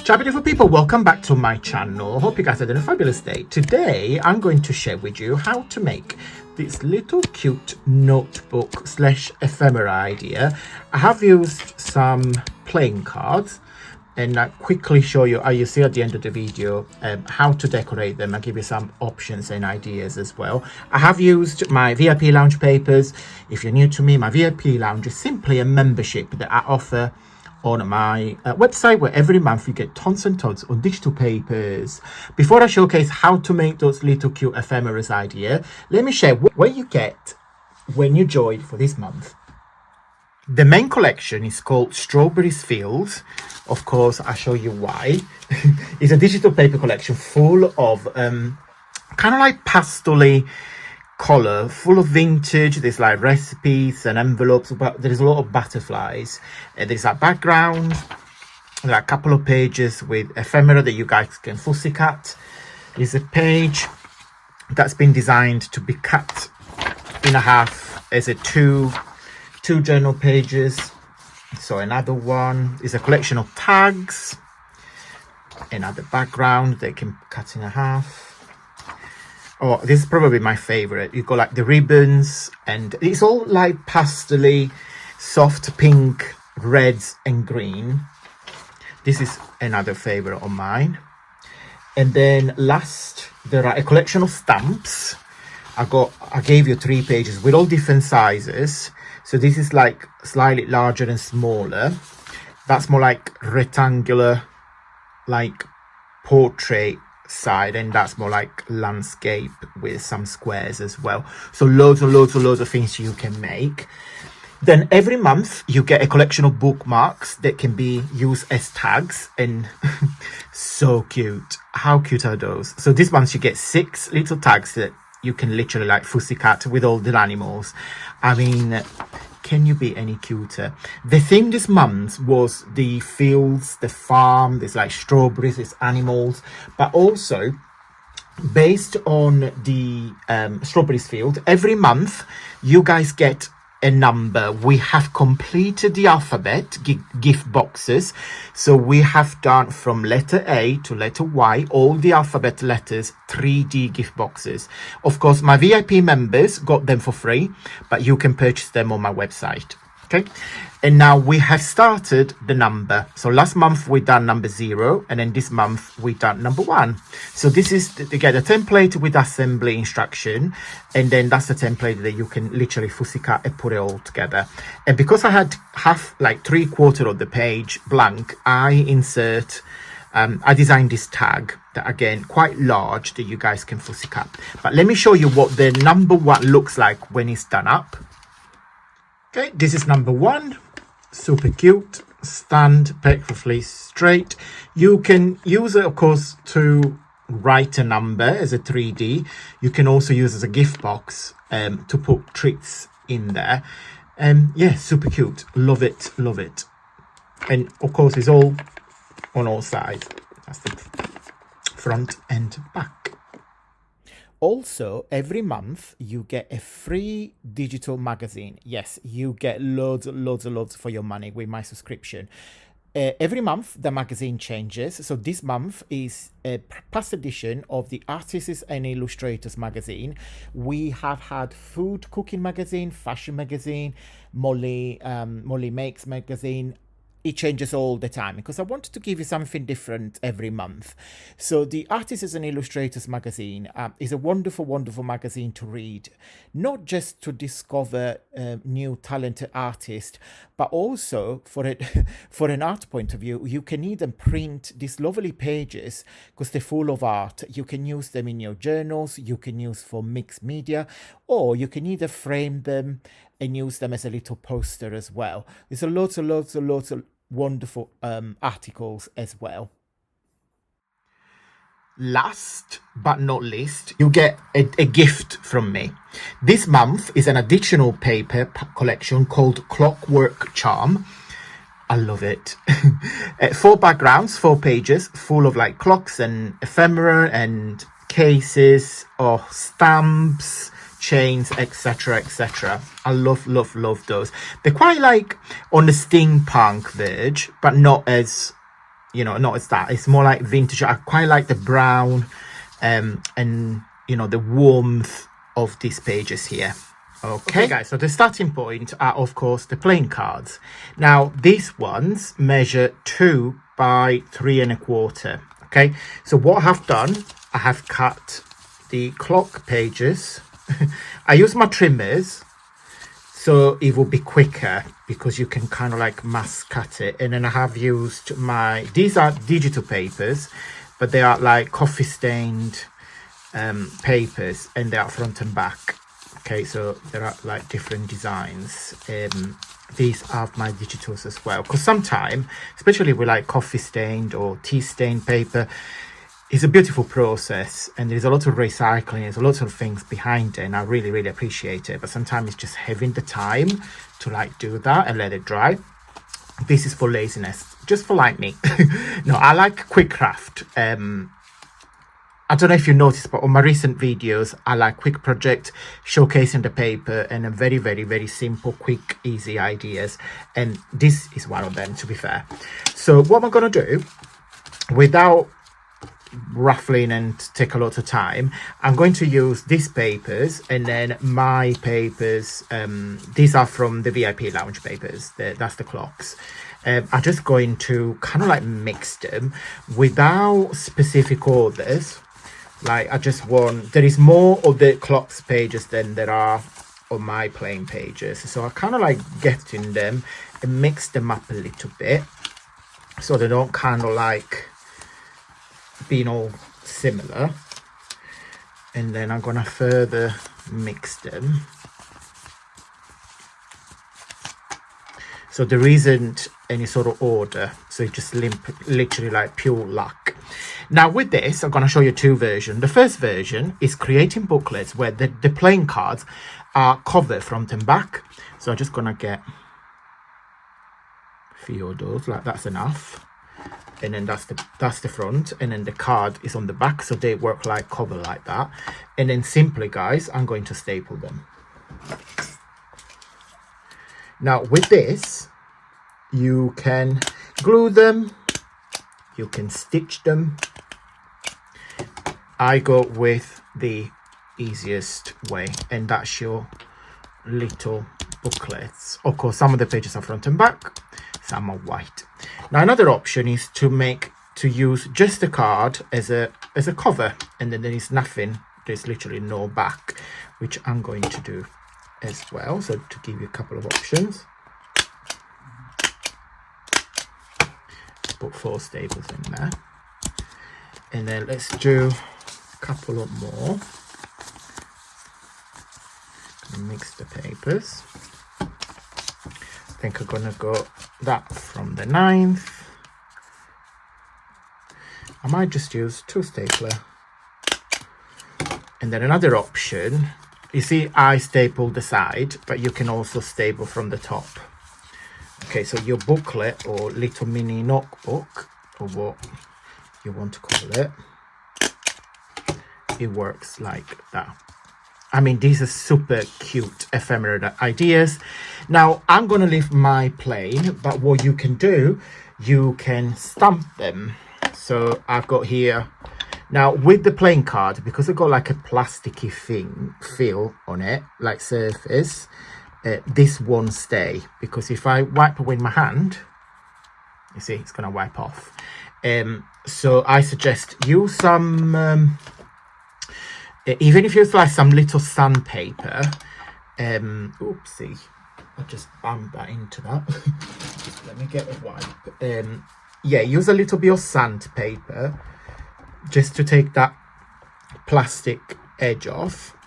Ciao beautiful people, welcome back to my channel. Hope you guys are doing a fabulous day. Today I'm going to share with you how to make this little cute notebook slash ephemera idea. I have used some playing cards and I'll quickly show you, as you see at the end of the video, how to decorate them. I'll give you some options and ideas as well. I have used my VIP lounge papers. If you're new to me, my VIP lounge is simply a membership that I offer on my website, where every month you get tons and tons of digital papers. Before I showcase how to make those little cute ephemeras idea, let me share what you get when you join for this month. The main collection is called Strawberries Fields. Of course, I'll show you why. It's a digital paper collection full of kind of like pastel-y color, full of vintage. There's like recipes and envelopes, but there's a lot of butterflies. There's that background. There are a couple of pages with ephemera that you guys can fussy cut. There's a page that's been designed to be cut in half as a two journal pages. So another one is a collection of tags. Another background they can cut in half. Oh, this is probably my favorite. You've got like the ribbons, and it's all like pastel-y, soft pink, reds and green. This is another favorite of mine. And then last, there are a collection of stamps. I gave you 3 pages with all different sizes. So this is like slightly larger and smaller. That's more like rectangular, like portrait side, and that's more like landscape with some squares as well. So loads of things you can make. Then every month you get a collection of bookmarks that can be used as tags, and so cute. How cute are those? So this month you get 6 little tags that you can literally like fussy cut with all the animals. I mean, can you be any cuter? The theme this month was the fields, the farm. There's like strawberries, there's animals, but also based on the strawberries field, every month you guys get a number. We have completed the alphabet gift boxes, so we have done from letter A to letter Y, all the alphabet letters, 3D gift boxes. Of course, my VIP members got them for free, but you can purchase them on my website. Okay, and now we have started the number. So last month we done number 0, and then this month we done number 1. So this is to get a template with assembly instruction, and then that's the template that you can literally fussy cut and put it all together. And because I had half, like 3/4 of the page blank, I designed this tag that, again, quite large, that you guys can fussy cut. But let me show you what the number 1 looks like when it's done up. Okay, this is number 1, super cute, stand perfectly straight. You can use it, of course, to write a number as a 3D. You can also use it as a gift box to put treats in there. Yeah, super cute. Love it, love it. And of course, it's all on all sides. That's the front and back. Also, every month you get a free digital magazine. Yes, you get loads for your money with my subscription. Every month the magazine changes. So this month is a past edition of the Artists and Illustrators magazine. We have had food cooking magazine, fashion magazine, Molly Makes magazine. It changes all the time because I wanted to give you something different every month. So the Artists and Illustrators magazine is a wonderful magazine to read, not just to discover new talented artists, but also for an art point of view. You can either print these lovely pages because they're full of art. You can use them in your journals, you can use for mixed media, or you can either frame them and use them as a little poster as well. There's a lots of wonderful articles as well. Last but not least, you get a gift from me. This month is an additional paper collection called Clockwork Charm. I love it. 4 backgrounds, 4 pages, full of like clocks and ephemera and cases or stamps, chains, etc. I love those. They're quite like on the steampunk verge, but not as you know, not as that. It's more like vintage. I quite like the brown and, you know, the warmth of these pages here. Okay guys, so the starting point are of course the playing cards. Now these ones measure 2 by 3 1/4. Okay, so what I have done, I have cut the clock pages. I use my trimmers so it will be quicker because you can kind of like mass cut it. And then I have used these are digital papers, but they are like coffee stained papers, and they are front and back. Okay, so there are like different designs. These are my digitals as well, because sometimes, especially with like coffee stained or tea stained paper, it's a beautiful process and there's a lot of recycling, there's a lot of things behind it, and I really, really appreciate it. But sometimes it's just having the time to like do that and let it dry. This is for laziness, just for like me. No, I like quick craft. I don't know if you noticed, but on my recent videos, I like quick project, showcasing the paper and a very, very, very simple, quick, easy ideas. And this is one of them, to be fair. So what am I going to do, without ruffling and take a lot of time, I'm going to use these papers and then my papers. These are from the VIP lounge papers. That's the clocks. I'm just going to kind of like mix them without specific orders. Like I just want, there is more of the clocks pages than there are on my plain pages, so I kind of like get in them and mix them up a little bit so they don't kind of like being all similar. And then I'm gonna further mix them so there isn't any sort of order, so it's just literally like pure luck. Now with this, I'm going to show you 2 versions. The first version is creating booklets where the playing cards are covered front and back. So I'm just going to get a few of those, like that's enough. And then that's the front, and then the card is on the back, so they work like cover like that. And then simply guys, I'm going to staple them. Now with this, you can glue them, you can stitch them. I go with the easiest way, and that's your little booklets. Of course, some of the pages are front and back, some are white. Now another option is to use just the card as a cover, and then there is nothing, there's literally no back, which I'm going to do as well. So to give you a couple of options, put 4 staples in there, and then let's do a couple of more. Mix the papers. I think I'm gonna go that from the 9th. I might just use 2 stapler. And then another option, you see I stapled the side, but you can also staple from the top. Okay, so your booklet or little mini notebook, or what you want to call it, it works like that. I mean, these are super cute ephemera ideas. Now I'm going to leave my plain, but what you can do, you can stamp them. So I've got here, now with the plain card, because I've got like a plasticky feel on it, like surface, this won't stay, because if I wipe away my hand, you see it's going to wipe off. So I suggest use some even if you use like some little sandpaper, oopsie, I just banged that into that. Let me get a wipe. Yeah, use a little bit of sandpaper just to take that plastic edge off.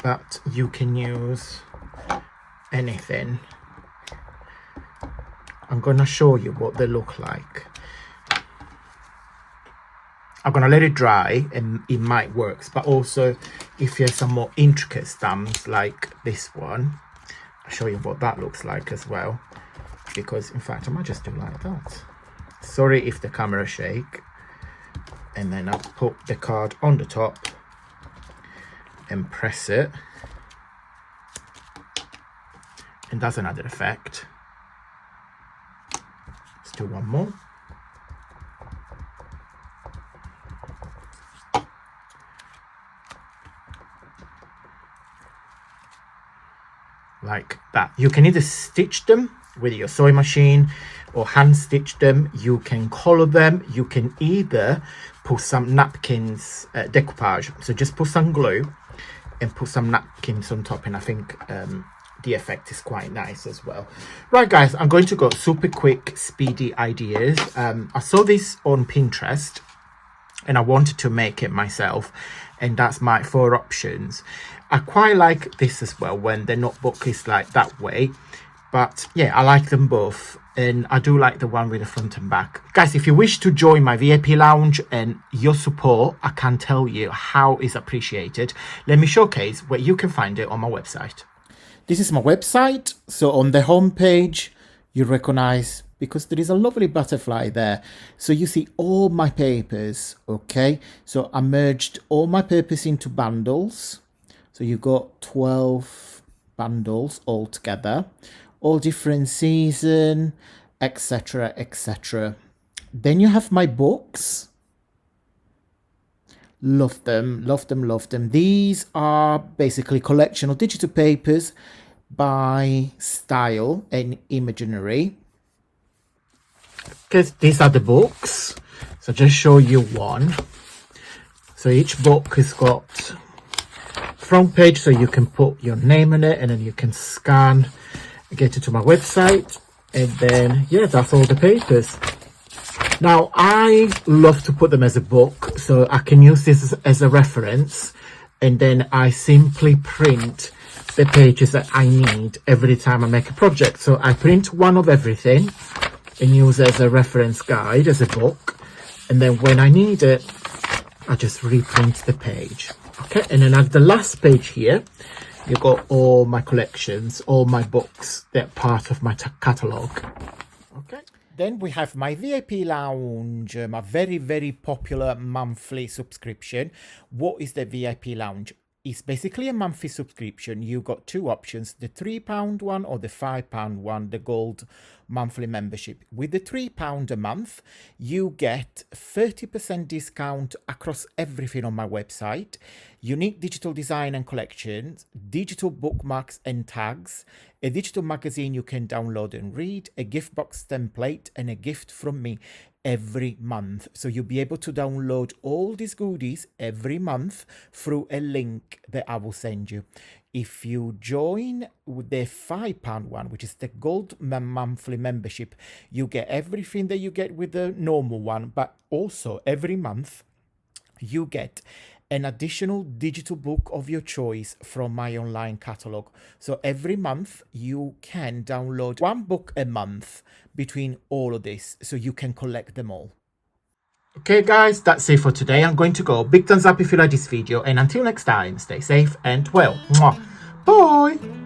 But you can use anything. I'm gonna show you what they look like. I'm gonna let it dry and it might work, but also if you have some more intricate stamps like this one, I'll show you what that looks like as well. Because in fact I might just do like that. Sorry if the camera shake. And then I'll put the card on the top and press it, and that's another effect. Let's do one more. Like that. You can either stitch them with your sewing machine or hand stitch them. You can color them. You can either put some napkins, decoupage, so just put some glue and put some napkins on top, and I think the effect is quite nice as well. Right guys, I'm going to go super quick speedy ideas. I saw this on Pinterest and I wanted to make it myself, and that's my 4 options. I quite like this as well when the notebook is like that way, but yeah, I like them both, and I do like the one with the front and back. Guys, if you wish to join my VIP lounge, and your support, I can tell you how is appreciated. Let me showcase where you can find it on my website. This is my website. So on the home page, you recognize, because there is a lovely butterfly there, so you see all my papers. Okay, so I merged all my papers into bundles, so you got 12 bundles all together, all different season, etc, etc. Then you have my books. Love them, love them, love them. These are basically collection of digital papers by style and imaginary. Okay, these are the books. So just show you one. So each book has got front page, so you can put your name in it, and then you can scan, get it to my website, and then yeah, that's all the papers. Now I love to put them as a book, so I can use this as a reference, and then I simply print the pages that I need every time I make a project. So I print one of everything and use it as a reference guide, as a book, and then when I need it, I just reprint the page. Okay, and then at the last page here, you got all my collections, all my books that are part of my catalogue. Okay. Then we have my VIP Lounge, my very, very popular monthly subscription. What is the VIP Lounge? It's basically a monthly subscription. You got 2 options, the £3 one or the £5 one, the gold monthly membership. With the £3 a month, you get 30% discount across everything on my website, unique digital design and collections, digital bookmarks and tags, a digital magazine you can download and read, a gift box template, and a gift from me every month. So you'll be able to download all these goodies every month through a link that I will send you. If you join with the £5 one, which is the gold monthly membership, you get everything that you get with the normal one, but also every month you get an additional digital book of your choice from my online catalogue. So every month you can download 1 book a month between all of this, so you can collect them all. Okay guys, that's it for today. I'm going to go. Big thumbs up if you like this video, and until next time, stay safe and well. Mwah. Bye!